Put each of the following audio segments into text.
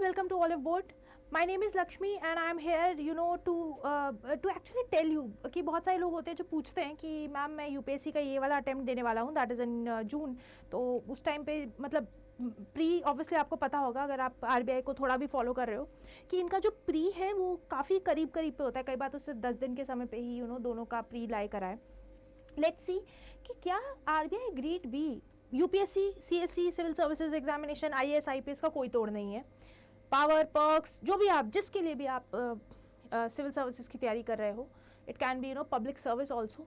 welcome to Olive Boat. My name is Lakshmi and I am here, to actually tell you कि बहुत सारे लोग होते हैं जो पूछते हैं कि मैम मैं यूपीएससी का ये वाला अटेम्प्ट देने वाला हूँ, दैट इज़ इन जून. तो उस टाइम पे मतलब प्री ऑब्वियसली आपको पता होगा अगर आप आरबीआई को थोड़ा भी फॉलो कर रहे हो कि इनका जो प्री है वो काफ़ी करीब पे होता है. कई बार तो सिर्फ 10 दिन के समय पे ही दोनों का प्री लाई करा है. लेट्स सी कि क्या RBI grade B UPSC CSC civil services examination IAS IPS का कोई तोड़ नहीं है. पावर पर्क्स जो भी आप जिसके लिए भी आप सिविल सर्विसेज की तैयारी कर रहे हो, it can be public service also,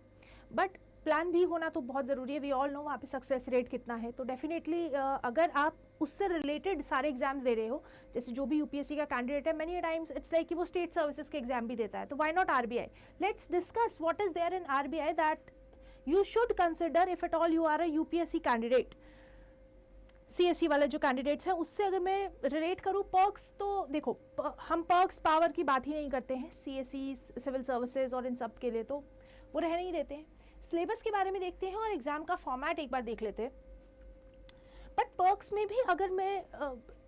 but plan भी होना तो बहुत ज़रूरी है. वी ऑल नो वहाँ पे सक्सेस रेट कितना है. तो डेफिनेटली अगर आप उससे रिलेटेड सारे एग्जाम्स दे रहे हो, जैसे जो भी यूपीएससी का कैंडिडेट है, मेनी टाइम्स इट्स लाइक कि वो स्टेट सर्विसेज के एग्जाम भी देता है. तो why not RBI? Let's discuss what is there in RBI that you should consider if at all you are a UPSC candidate. CSE वाले जो कैंडिडेट्स हैं उससे अगर मैं रिलेट करूँ पर्क्स, तो देखो हम पर्क्स पावर की बात ही नहीं करते हैं. CSE सिविल सर्विसेज और इन सब के लिए तो वो रहने ही देते हैं. सिलेबस के बारे में देखते हैं और एग्ज़ाम का फॉर्मेट एक बार देख लेते हैं. बट पर्क्स में भी अगर मैं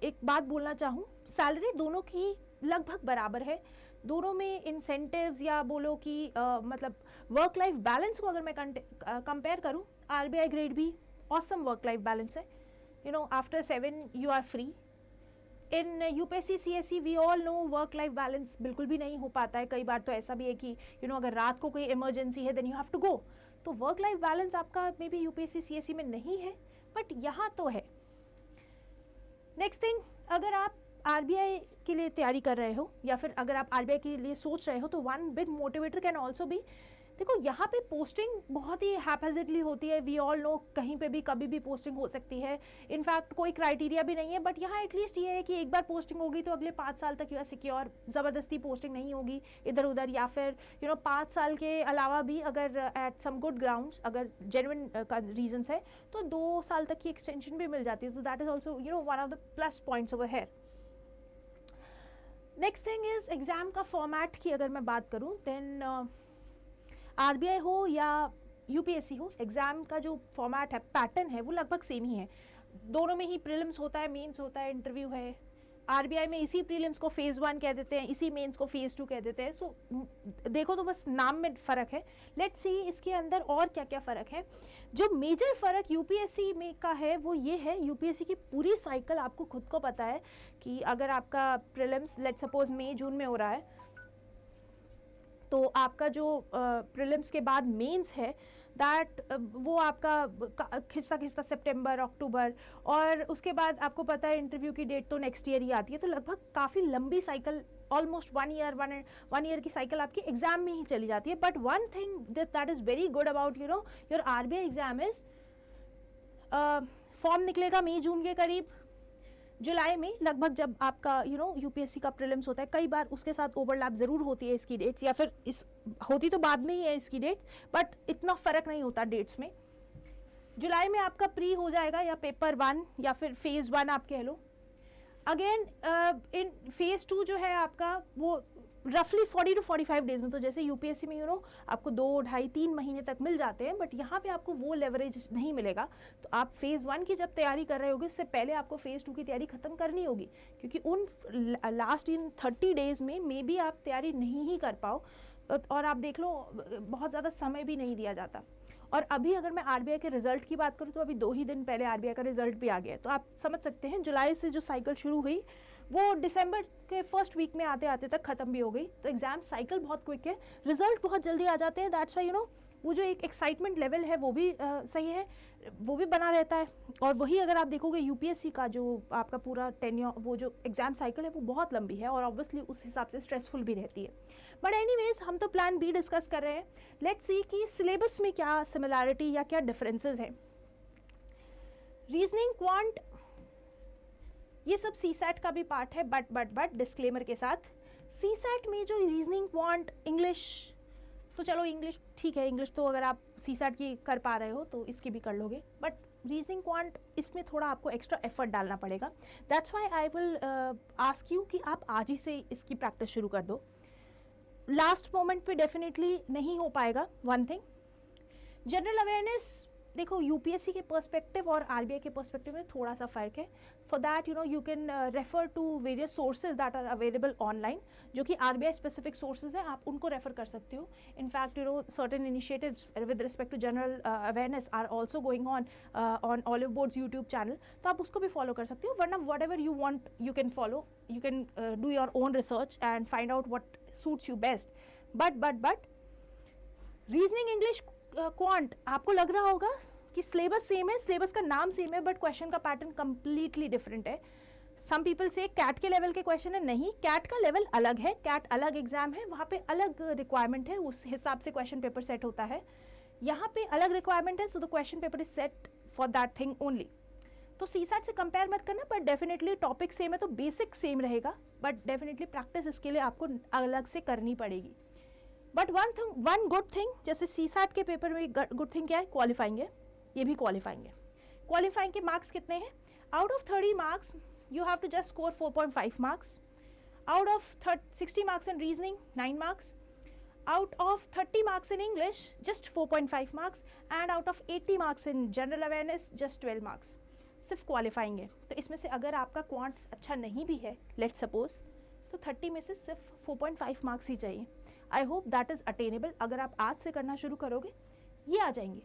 एक बात बोलना चाहूँ, सैलरी दोनों की लगभग बराबर है. दोनों में इंसेंटिव्स या बोलो कि मतलब वर्क लाइफ बैलेंस को अगर मैं कंपेयर करूं, आरबीआई ग्रेड भी ऑसम वर्क लाइफ बैलेंस है. After 7 you are free. In UPSC CSC we all know work life balance बिल्कुल भी नहीं हो पाता है. कई बार तो ऐसा भी है कि अगर रात को कोई इमरजेंसी है then you have to go. तो वर्क लाइफ बैलेंस आपका मे बी यूपीएससी सीएससी में नहीं है, बट यहाँ तो है. नेक्स्ट थिंग, अगर आप आरबीआई के लिए तैयारी कर रहे हो या फिर अगर आप आरबीआई के लिए सोच रहे हो, तो one big motivator can also भी, देखो यहाँ पे पोस्टिंग बहुत ही हैपहेजेडली होती है. वी ऑल नो कहीं पे भी कभी भी पोस्टिंग हो सकती है. इनफैक्ट कोई क्राइटेरिया भी नहीं है, बट यहाँ एटलीस्ट ये है कि एक बार पोस्टिंग होगी तो अगले 5 साल तक यू आर सिक्योर. ज़बरदस्ती पोस्टिंग नहीं होगी इधर उधर, या फिर 5 साल के अलावा भी अगर एट सम गुड ग्राउंड्स अगर जेन्युइन का रीजंस है तो 2 साल तक की एक्सटेंशन भी मिल जाती है. तो that is also one of the plus points over here. Next thing is exam का फॉर्मेट की अगर मैं बात करूँ, देन आरबीआई हो या यूपीएससी हो, एग्ज़ाम का जो फॉर्मेट है, पैटर्न है, वो लगभग सेम ही है. दोनों में ही प्रीलिम्स होता है, मेंस होता है, इंटरव्यू है. आरबीआई में इसी प्रीलिम्स को फेज़ 1 कह देते हैं, इसी मेंस को फेज़ 2 कह देते हैं. सो देखो तो बस नाम में फ़र्क है. लेट्स सी इसके अंदर और क्या क्या फ़र्क है. जो मेजर फ़र्क यूपीएससी में का है वो ये है, यूपीएससी की पूरी साइकिल आपको खुद को पता है कि अगर आपका प्रीलिम्स लेट्स सपोज मई जून में हो रहा है, तो आपका जो प्रीलिम्स के बाद मेंस है दैट वो आपका खिंचता सितंबर अक्टूबर, और उसके बाद आपको पता है इंटरव्यू की डेट तो नेक्स्ट ईयर ही आती है. तो लगभग काफ़ी लंबी साइकिल, ऑलमोस्ट 1 ईयर की साइकिल आपकी एग्जाम में ही चली जाती है. But one thing that is very good about your RBI exam is, form निकलेगा मई जून के करीब. जुलाई में लगभग जब आपका यूपीएससी का प्रीलिम्स होता है, कई बार उसके साथ ओवरलैप ज़रूर होती है इसकी डेट्स, या फिर होती तो बाद में ही है इसकी डेट्स, बट इतना फ़र्क नहीं होता डेट्स में. जुलाई में आपका प्री हो जाएगा या पेपर 1 या फिर फेज़ 1 आप कह लो. अगेन इन फेज़ 2 जो है आपका वो रफली 40 to 45 डेज में, तो जैसे यूपीएससी में आपको 2, ढाई, 3 महीने तक मिल जाते हैं, बट यहाँ पे आपको वो लेवरेज नहीं मिलेगा. तो आप फेज़ 1 की जब तैयारी कर रहे होगे उससे पहले आपको फेज़ 2 की तैयारी ख़त्म करनी होगी, क्योंकि उन लास्ट इन 30 डेज़ में मे बी आप तैयारी नहीं ही कर पाओ. और आप देख लो बहुत ज़्यादा समय भी नहीं दिया जाता. और अभी अगर मैं आरबीआई के रिजल्ट की बात करूँ तो अभी 2 ही दिन पहले आरबीआई का रिजल्ट भी आ गया है. तो आप समझ सकते हैं जुलाई से जो साइकिल शुरू हुई वो दिसंबर के फर्स्ट वीक में आते आते तक ख़त्म भी हो गई. तो एग्ज़ाम साइकिल बहुत क्विक है, रिजल्ट बहुत जल्दी आ जाते हैं. दैट्स वाई वो जो एक एक्साइटमेंट लेवल है वो भी सही है, वो भी बना रहता है. और वही अगर आप देखोगे यूपीएससी का जो आपका पूरा टेन्योर, वो जो एग्ज़ाम साइकिल है वो बहुत लंबी है और ऑब्वियसली उस हिसाब से स्ट्रेसफुल भी रहती है. बट एनीवेज हम तो प्लान बी डिस्कस कर रहे हैं. लेट्स सी कि सिलेबस में क्या सिमिलैरिटी या क्या डिफरेंसेस हैं. रीजनिंग, क्वांट, ये सब सीसैट का भी पार्ट है, बट डिस्क्लेमर के साथ. सीसैट में जो रीजनिंग, क्वांट, इंग्लिश, तो चलो इंग्लिश ठीक है, इंग्लिश तो अगर आप सीसैट की कर पा रहे हो तो इसकी भी कर लोगे. बट रीजनिंग, क्वांट, इसमें थोड़ा आपको एक्स्ट्रा एफर्ट डालना पड़ेगा. That's why I will ask you कि आप आज ही से इसकी प्रैक्टिस शुरू कर दो. लास्ट मोमेंट पे डेफिनेटली नहीं हो पाएगा. वन थिंग, जनरल अवेयरनेस देखो यूपीएससी के पर्सपेक्टिव और आरबीआई के पर्सपेक्टिव में थोड़ा सा फ़र्क है. For that you can refer to various sources that are available online, जो कि आरबीआई स्पेसिफिक सोर्सेज हैं, आप उनको रेफर कर सकते हो. In fact certain initiatives with respect to general awareness are also going on Oliveboard's YouTube channel, तो आप उसको भी फॉलो कर सकते हो. वरना whatever you want you can follow, you can do your own research and find out what suits you best. But reasoning, English, quant, आपको लग रहा होगा कि सिलेबस सेम है, सिलेबस का नाम सेम है, बट क्वेश्चन का पैटर्न कंप्लीटली डिफरेंट है. सम पीपल से कैट के लेवल के क्वेश्चन है. नहीं, कैट का लेवल अलग है, कैट अलग एग्जाम है, वहाँ पे अलग रिक्वायरमेंट है, उस हिसाब से क्वेश्चन पेपर सेट होता है. यहाँ पे अलग रिक्वायरमेंट है, so the question paper is set for that thing only. तो सीसैट से कंपेयर मत करना, बट डेफिनेटली टॉपिक सेम है तो बेसिक सेम रहेगा, बट डेफिनेटली प्रैक्टिस इसके लिए आपको अलग से करनी पड़ेगी. बट वन गुड थिंग, जैसे सीसैट के पेपर में गुड थिंग क्या है, क्वालिफाइंग है, ये भी क्वालिफाइंग है. क्वालिफाइंग के मार्क्स कितने हैं? Out of 30 marks you have to just score 4.5 marks. Out of 60 marks in reasoning 9 marks. Out of 30 marks in English just 4.5 marks. And out of 80 marks in general awareness just 12 marks. सिर्फ qualifying है. तो इसमें से अगर आपका quant अच्छा नहीं भी है, लेट्स सपोज, तो 30 में से सिर्फ 4.5 मार्क्स ही चाहिए. I hope that is attainable. अगर आप आज से करना शुरू करोगे, ये आ जाएंगे.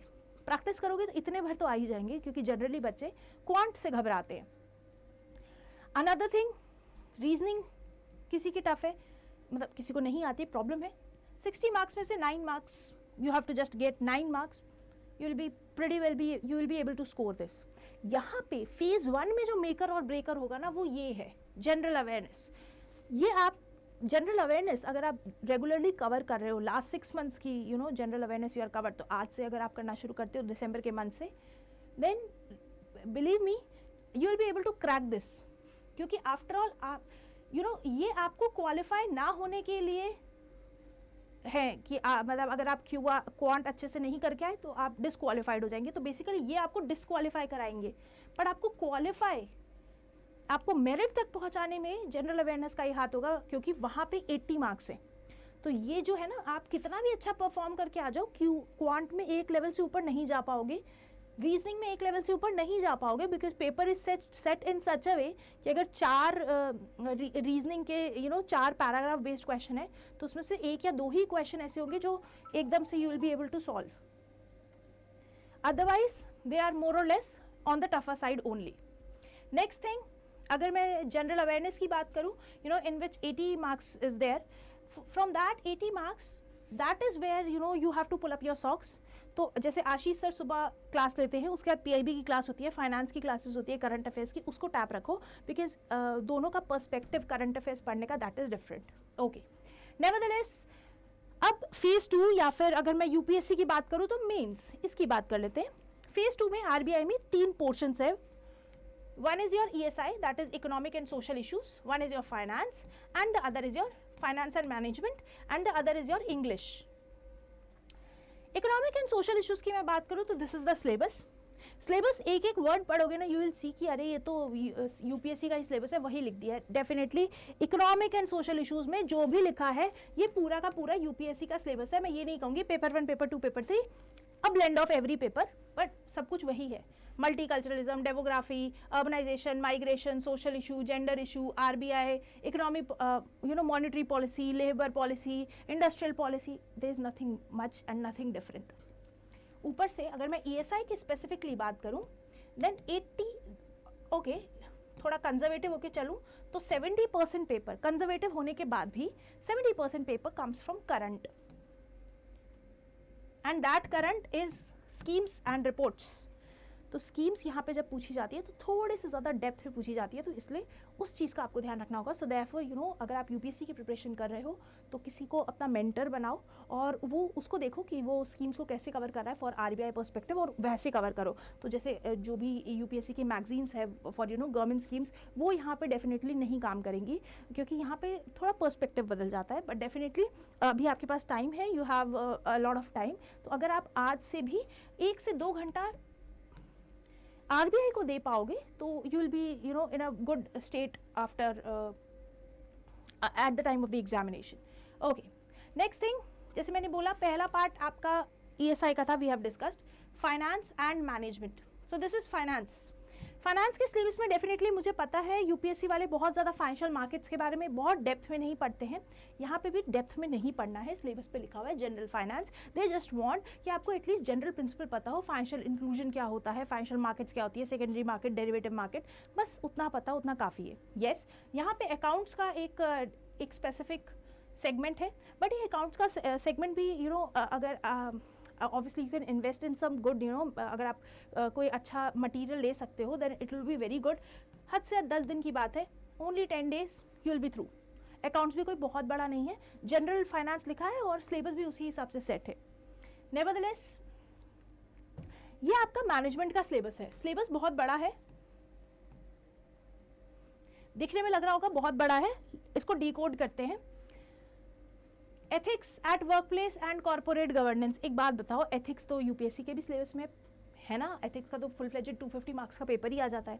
प्रैक्टिस करोगे तो इतने भर तो आ ही जाएंगे, क्योंकि जनरली बच्चे क्वांट से घबराते हैं. अनदर थिंग, रीजनिंग किसी की टफ है, मतलब किसी को नहीं आती, प्रॉब्लम है. 60 मार्क्स में से 9 marks, you have to just get 9 marks, you will be able to score this. यहाँ पे फेज 1 में जो मेकर और ब्रेकर होगा ना, वो ये है जनरल अवेयरनेस. ये आप जनरल अवेयरनेस अगर आप रेगुलरली कवर कर रहे हो, लास्ट 6 मंथ्स की general awareness you are cover, तो आज से अगर आप करना शुरू करते हो दिसंबर के मंथ से, then believe me you will be able to crack this. क्योंकि आफ्टर ऑल आप ये आपको क्वालिफाई ना होने के लिए है कि मतलब अगर आप क्वांट अच्छे से नहीं करके आए तो आप डिसक्वालीफाइड हो जाएंगे. तो बेसिकली ये आपको डिसक्वालीफाई कराएंगे, बट आपको क्वालिफाई, आपको मेरिट तक पहुंचाने में जनरल अवेयरनेस का ही हाथ होगा, क्योंकि वहाँ पे 80 मार्क्स है. तो ये जो है ना, आप कितना भी अच्छा परफॉर्म करके आ जाओ, क्वांट में एक लेवल से ऊपर नहीं जा पाओगे, रीजनिंग में एक लेवल से ऊपर नहीं जा पाओगे, बिकॉज पेपर इज सेट इन सच अ वे कि अगर 4 रीजनिंग के 4 पैराग्राफ बेस्ड क्वेश्चन है, तो उसमें से 1 या 2 ही क्वेश्चन ऐसे होंगे जो एकदम से you will be able to solve. Otherwise they are more or less on the tougher side only. Next thing, अगर मैं जनरल अवेयरनेस की बात करूँ, in which 80 marks is there, from that 80 marks, that is where you have to pull up your socks. तो जैसे आशीष sir सुबह class लेते हैं, उसके बाद पीआईबी की क्लास होती है, फाइनेंस की क्लासेस होती है, करंट अफेयर्स की, उसको टैप रखो, बिकॉज दोनों का पर्सपेक्टिव करंट अफेयर्स पढ़ने का that is different. Okay, nevertheless अब फेज़ 2, या फिर अगर मैं यूपीएससी की बात करूँ तो मेंस, इसकी बात कर लेते हैं. फेज़ 2 में आरबीआई में 3 पोर्शंस है. One is your ESI, that is economic and social issues. One is your finance, and the other is your finance and management, and the other is your English. Economic and social issues की मैं बात करूँ तो this is the syllabus. Syllabus एक एक word पढ़ोगे ना, you will see कि अरे ये तो यूपीएससी का ही सिलेबस है, वही लिख दिया है. Definitely economic and social issues में जो भी लिखा है, ये पूरा का पूरा यूपीएससी का सिलेबस है. मैं ये नहीं कहूँगी paper 1, paper 2, paper 3, a blend of every paper, but सब कुछ वही है. Multiculturalism, demography, urbanisation, migration, social issue, gender issue, RBI, economic monetary policy, labour policy, industrial policy, there is nothing much and nothing different. ऊपर से अगर मैं ESI की specifically बात करूं, देन 80, ओके, थोड़ा कंजर्वेटिव होके चलूं तो 70% पेपर, कंजर्वेटिव होने के बाद भी 70% paper comes from current, and that current is schemes and reports. तो स्कीम्स यहाँ पे जब पूछी जाती है तो थोड़े से ज़्यादा डेप्थ में पूछी जाती है, तो इसलिए उस चीज़ का आपको ध्यान रखना होगा. सो देयरफॉर अगर आप यूपीएससी की प्रिपरेशन कर रहे हो तो किसी को अपना मेंटर बनाओ और वो उसको देखो कि वो स्कीम्स को कैसे कवर कर रहा है फॉर आरबीआई पर्सपेक्टिव, और वैसे कवर करो. तो जैसे जो भी यूपीएससी की मैगजीन्स है फॉर गवर्नमेंट स्कीम्स, वो यहाँ पर डेफिनेटली नहीं काम करेंगी, क्योंकि यहाँ पर थोड़ा पर्सपेक्टिव बदल जाता है. बट डेफिनेटली अभी आपके पास टाइम है, you have a lot of time. तो अगर आप आज से भी 1 से 2 घंटा आरबीआई को दे पाओगे तो you will be in a good state after at the time of the examination. Okay, next thing, जैसे मैंने बोला पहला पार्ट आपका ईएसआई का था, we have discussed. Finance and management. So this is finance. Finance के सिलेबस में definitely मुझे पता है यूपीएससी वाले बहुत ज़्यादा फाइनेंशियल मार्केट्स के बारे में बहुत डेप्थ में नहीं पढ़ते हैं. यहाँ पे भी डेप्थ में नहीं पढ़ना है, सिलेबस पे लिखा हुआ है general finance. They just want कि आपको एटलीस्ट जनरल प्रिंसिपल पता हो, फाइनेंशियल इंक्लूजन क्या होता है, फाइनेंशियल मार्केट्स क्या होती है, सेकेंडरी मार्केट, डेरिवेटिव मार्केट, बस उतना पता, उतना काफ़ी है. येस, यहाँ पे अकाउंट्स का एक स्पेसिफिक सेगमेंट है, बट ये अकाउंट्स का सेगमेंट भी अगर obviously you can invest in some good, अगर आप कोई अच्छा मटेरियल ले सकते हो then it will be very good. हद से हद 10 दिन की बात है, only 10 days you will be through. Accounts भी कोई बहुत बड़ा नहीं है, जनरल फाइनेंस लिखा है और सिलेबस भी उसी हिसाब से सेट है. नेवरदलेस ये आपका मैनेजमेंट का सिलेबस है. सिलेबस बहुत बड़ा है, दिखने में लग रहा होगा बहुत बड़ा है. इसको डिकोड करते हैं. Ethics at work place and corporate governance. एक बात बताओ, एथिक्स तो यूपीएससी के भी सिलेबस में है ना, एथिक्स का तो फुल फ्लेजेड 250 मार्क्स का पेपर ही आ जाता है.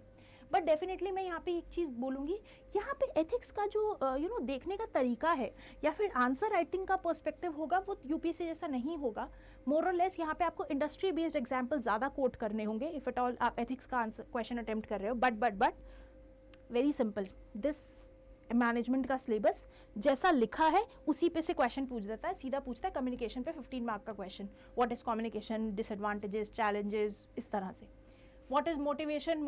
बट डेफिनेटली मैं यहाँ पे एक चीज़ बोलूँगी, यहाँ पे एथिक्स का जो देखने का तरीका है या फिर आंसर राइटिंग का पर्सपेक्टिव होगा वो यूपीएससी जैसा नहीं होगा. मोर और लेस यहाँ पे आपको इंडस्ट्री बेस्ड एग्जाम्पल ज़्यादा कोट करने होंगे इफ़ एट ऑल आप एथिक्स का आंसर क्वेश्चन अटेम्प्ट कर रहे हो. But very simple, this management का सिलेबस जैसा लिखा है उसी पे से क्वेश्चन पूछ देता है. सीधा पूछता है कम्युनिकेशन पे 15 मार्क का question, what is communication, disadvantages, challenges, इस तरह से. व्हाट इज मोटिवेशन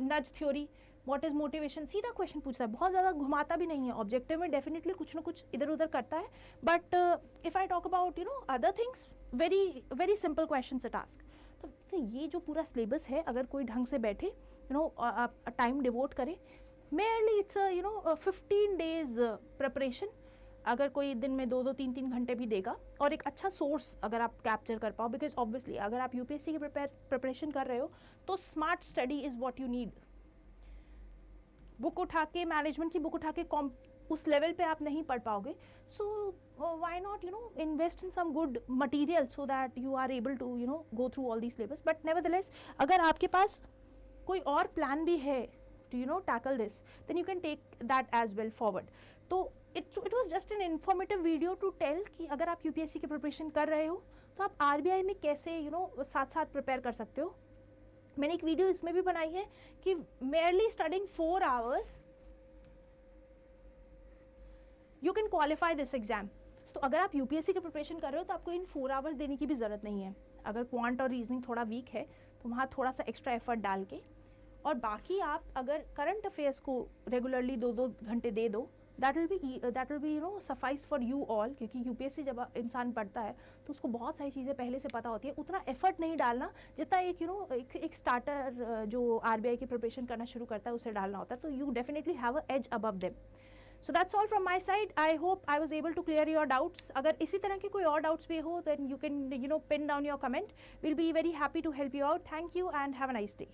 नज थ्योरी, व्हाट इज मोटिवेशन, सीधा क्वेश्चन पूछता है. बहुत ज़्यादा घुमाता भी नहीं है. ऑब्जेक्टिव में डेफिनेटली कुछ ना कुछ इधर उधर करता है, but if I talk about other things, very very simple question से टास्क. तो ये जो पूरा सिलेबस है, अगर कोई ढंग से बैठे आप टाइम डिवोट करें, मेयरली इट्स 15 days प्रिपरेशन. अगर कोई दिन में 2-3 घंटे भी देगा और एक अच्छा सोर्स अगर आप कैप्चर कर पाओ, बिकॉज ऑब्वियसली अगर आप यूपीएससी की प्रिपरेशन कर रहे हो तो smart study is what you need. Book उठा के, मैनेजमेंट की बुक उठा के उस लेवल पे आप नहीं पढ़ पाओगे. So why not invest in some good material so that you are able to go through all the syllabus. But nevertheless अगर आपके पास कोई और प्लान भी है to tackle this, then you can take that as well forward. तो it was just an informative video to tell कि अगर आप यूपीएससी की प्रिपरेशन कर रहे हो तो आप आरबीआई में कैसे साथ साथ प्रिपेयर कर सकते हो. मैंने एक वीडियो इसमें भी बनाई है कि merely studying 4 hours you can qualify this exam. तो अगर आप यूपीएससी की प्रिपरेशन कर रहे हो तो आपको इन 4 hours देने की भी ज़रूरत नहीं है. अगर क्वांट और रीजनिंग थोड़ा वीक है तो वहाँ थोड़ा सा एक्स्ट्रा एफर्ट डाल के, और बाकी आप अगर करंट अफेयर्स को रेगुलरली 2-2 घंटे दे दो, that will be suffice for you all. क्योंकि यूपीएससी जब इंसान पढ़ता है तो उसको बहुत सारी चीज़ें पहले से पता होती है. उतना एफर्ट नहीं डालना जितना एक स्टार्टर जो आरबीआई की प्रिपरेशन करना शुरू करता है उसे डालना होता है. तो you definitely have a edge above them. So that's all from my side. I hope I was able to clear your doubts. अगर इसी तरह के कोई और doubts भी हो then you can pin down your comment. We'll be very happy to help you out. Thank you and have a nice day.